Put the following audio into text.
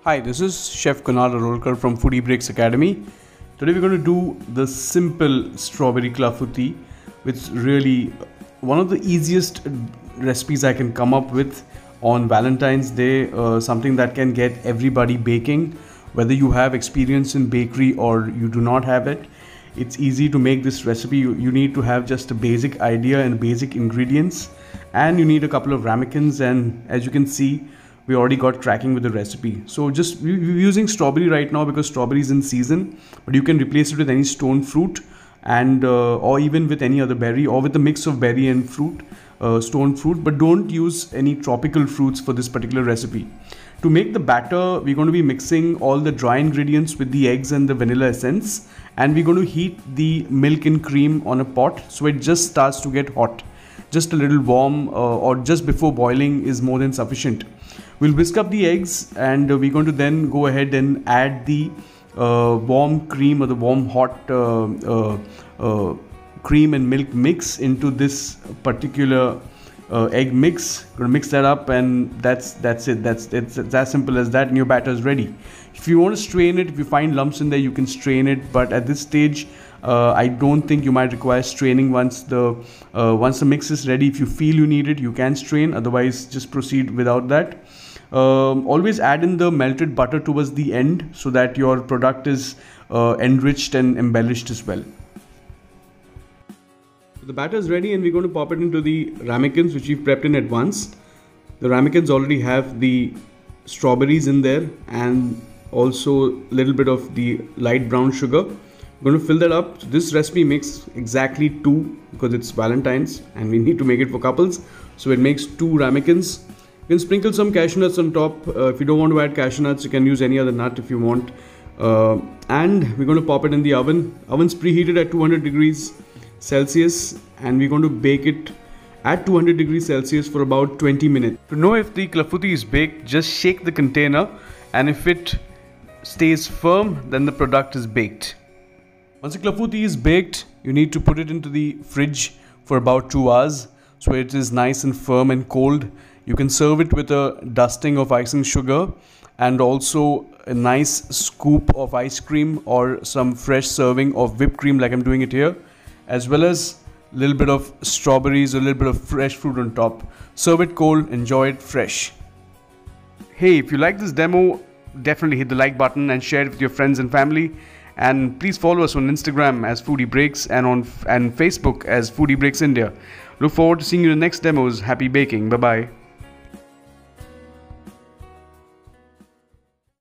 Hi, this is Chef Kunal Arolkar from FoodyBreaks Academy. Today we're going to do the simple strawberry clafoutis, which is really one of the easiest recipes I can come up with on Valentine's Day. Something that can get everybody baking, whether you have experience in bakery or you do not have it. It's easy to make this recipe. You need to have just a basic idea and basic ingredients, and you need a couple of ramekins, and as you can see, we already got tracking with the recipe. So just we're using strawberry right now because strawberry is in season, but you can replace it with any stone fruit and or even with any other berry, or with a mix of berry and fruit, stone fruit, but don't use any tropical fruits for this particular recipe. To make the batter, we're going to be mixing all the dry ingredients with the eggs and the vanilla essence, and we're going to heat the milk and cream on a pot so it just starts to get hot. Just a little warm or just before boiling is more than sufficient. We'll whisk up the eggs, and we're going to then go ahead and add the warm cream or the warm hot cream and milk mix into this particular egg mix. Going to mix that up, and that's it. It's as simple as that, and your batter is ready. If you want to strain it, if you find lumps in there, you can strain it, but at this stage I don't think you might require straining. Once the mix is ready, if you feel you need it, you can strain, otherwise just proceed without that. Always add in the melted butter towards the end so that your product is enriched and embellished as well. The batter is ready, and we're going to pop it into the ramekins which we've prepped in advance. The ramekins already have the strawberries in there and also a little bit of the light brown sugar. We're going to fill that up. So this recipe makes exactly 2 because it's Valentine's and we need to make it for couples. So it makes 2 ramekins. You can sprinkle some cashew nuts on top. If you don't want to add cashew nuts, you can use any other nut if you want. And we're going to pop it in the oven. Oven's preheated at 200 degrees Celsius, and we're going to bake it at 200 degrees Celsius for about 20 minutes. To know if the clafoutis is baked, just shake the container, and if it stays firm, then the product is baked. Once the clafoutis is baked, you need to put it into the fridge for about 2 hours so it is nice and firm and cold. You can serve it with a dusting of icing sugar and also a nice scoop of ice cream or some fresh serving of whipped cream like I'm doing it here, as well as a little bit of strawberries or a little bit of fresh fruit on top. Serve it cold, enjoy it fresh. Hey, if you like this demo, definitely hit the like button and share it with your friends and family. And please follow us on Instagram as FoodyBreaks and Facebook as FoodyBreaks India. Look forward to seeing you in the next demos. Happy baking. Bye-bye.